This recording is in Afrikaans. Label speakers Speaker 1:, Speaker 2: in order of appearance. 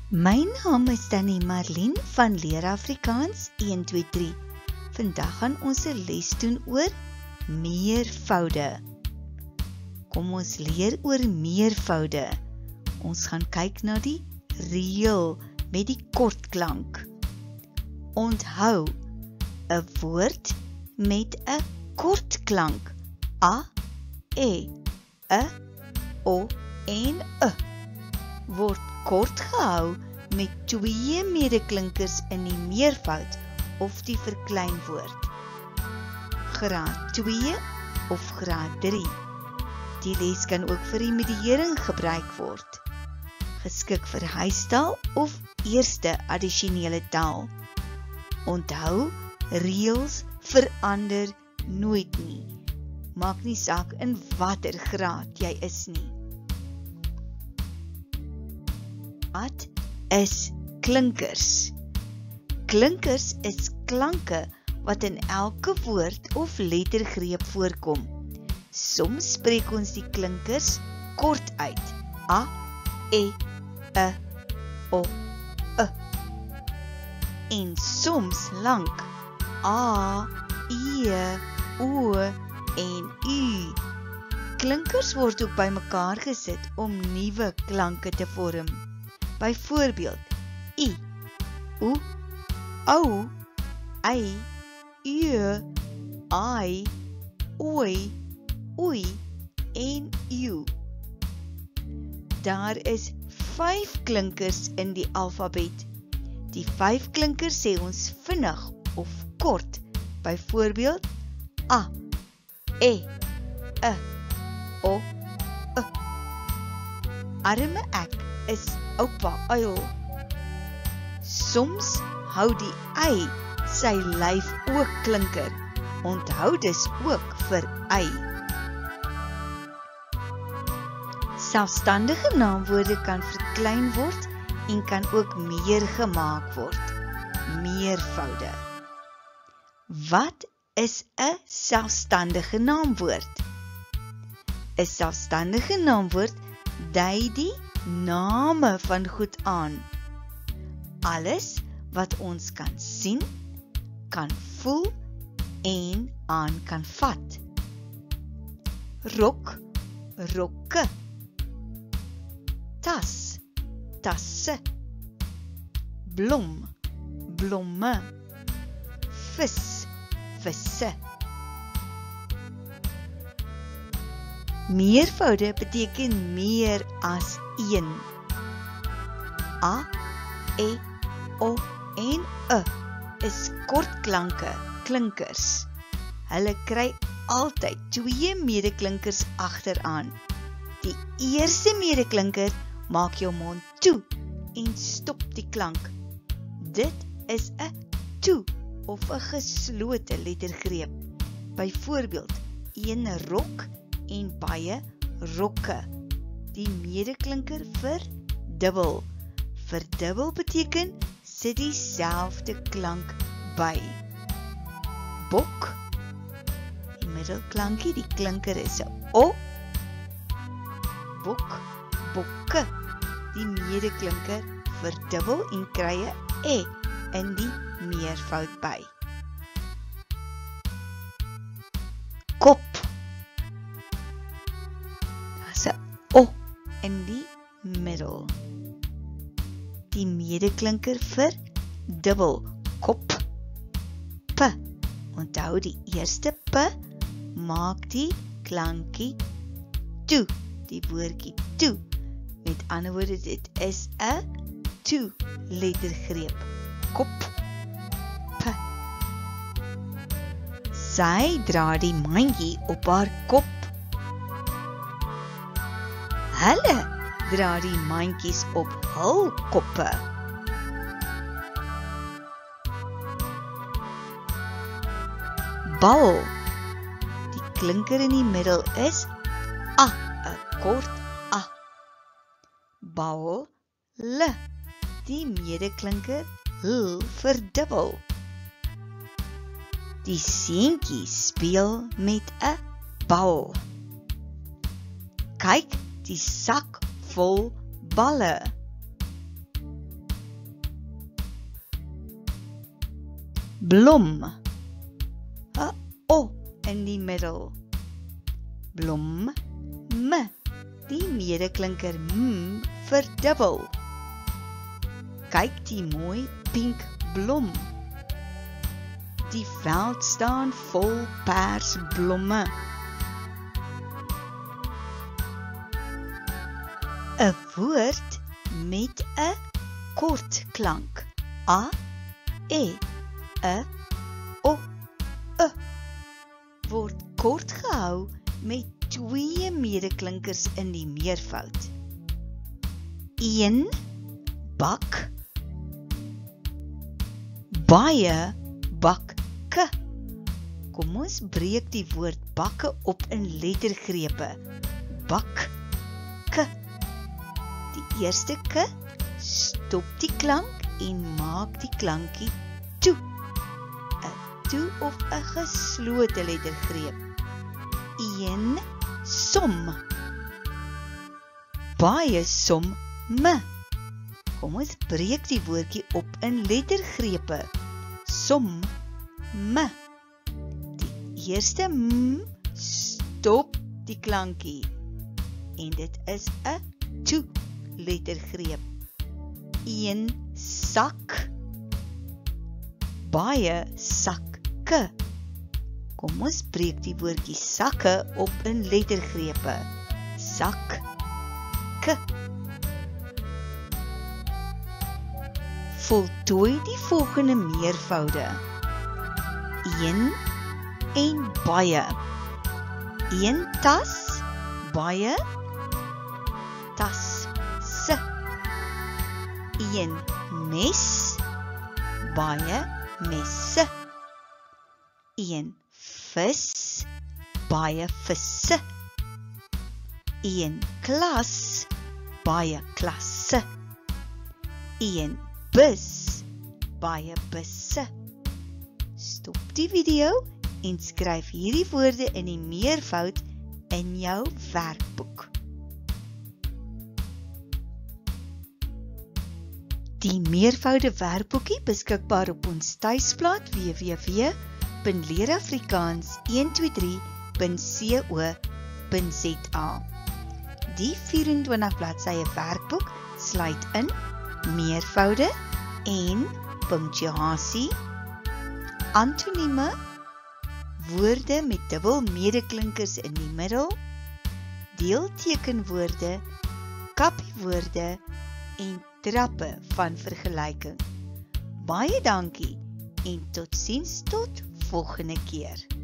Speaker 1: My naam is Tannie Marlien van Leer Afrikaans 123. Vandag gaan ons 'n les doen oor meervoude. Kom ons leer oor meervoude. Ons gaan kyk na die reël met die kortklank. Onthou, 'n woord met 'n kortklank a, e, o en word kort gehou met twee medeklinkers in die meervoud of die verkleinwoord. Graad 2 of graad 3. Die les kan ook vir remediering gebruik word. Geskik vir huistaal of eerste addisionele taal. Onthou, reëls verander nooit nie. Maak nie saak in watter graad jy is nie. Wat is klinkers? Klinkers is klanke wat in elke woord of lettergreep voorkom. Soms spreek ons die klinkers kort uit. A, e, o, en soms lank. A, e, o en u. Klinkers word ook bymekaar gesit om nuwe klanke te vorm. Byvoorbeeld, I, O, ou, ei, ai, oi, oei en u. Daar is 5 klinkers in die alfabet. Die 5 klinkers sê ons vinnig of kort. Byvoorbeeld, a, e, o, Arme ek is oupa uil. Soms hou die ei sy lyf ook klinker. Onthou dis ook vir ei. Selfstandige naamwoorde kan verklein word en kan ook meer gemaak word. Meervoude. Wat is 'n selfstandige naamwoord? 'n Selfstandige naamwoord dui die name van goed aan. Alles wat ons kan sien, kan voel en aan kan vat. Rok, rokke. Tas, tasse. Blom, blomme. Vis, visse. Meervoude beteken meer as een. A, e, o en is kortklanke, klinkers. Hulle kry altyd 2 medeklinkers agteraan. Die eerste medeklinker maak jou mond toe en stop die klank. Dit is 'n toe of 'n geslote lettergreep. Byvoorbeeld, een rok en baie rokke. Die medeklinker verdubbel. Verdubbel beteken sit dieselfde klank by. Bok. Die middelklankie, die klinker is 'n o. Bok, bokke. Die medeklinker verdubbel en kry 'n e in die meervoud by. Kop. Daar's 'n o in die middel. Die medeklinker verdubbel. Kop. P. Onthou die eerste p maak die klankie toe. Die woordjie toe. Met ander woorde, dit is 'n toe lettergreep. Kop. P. Sy dra die mandjie op haar kop. Hulle dra die mandjies op hul koppe. Bal. Die klinker in die middel is a, 'n kort a. Bal, l. Die medeklinker l verdubbel. Die seentjie speel met 'n bal. Kyk, die sak vol balle. blom. 'n O in die middel. Blom, m. Die medeklinker m verdubbel. Kyk die mooi pink blom. Die veld staan vol persblomme. 'n woord met 'n kort klank. A, E, O, word kort gehou met 2 medeklinkers in die meervoud. 1, bak. Baie, bakke. Kom ons breek die woord bakke op in lettergrepe. Bakke. Die eerste ke, stop die klank en maak die klankie toe. 'n toe of 'n geslote lettergreep. 1, som. Baie somme. Kom ons breek die woordjie op in lettergrepe. Somme. Die eerste m stop die klankie. En dit is 'n toe lettergreep. 1 sak. Baie sakke. Kom ons breek die woordjie sakke op in lettergrepe. Sakke. Voltooi die volgende meervoude. 1 en baie. 1 tas, baie tasse. 1 mes, baie messe. 1 vis, baie visse. 1 klas, baie klasse. 1 bus, baie busse. Stop die video en skryf hierdie woorde in die meervoud in jou werkboek. Die meervoude werkboekie beskikbaar op ons tuisblad www.leerafrikaans123.co.za. Die 24 bladsye werkboek sluit in meervoude en punctuasie, antonieme, woorde met dubbel medeklinkers in die middel, deeltekenwoorde, kappiewoorde en trappe van vergelyking. Baie dankie en totsiens tot volgende keer.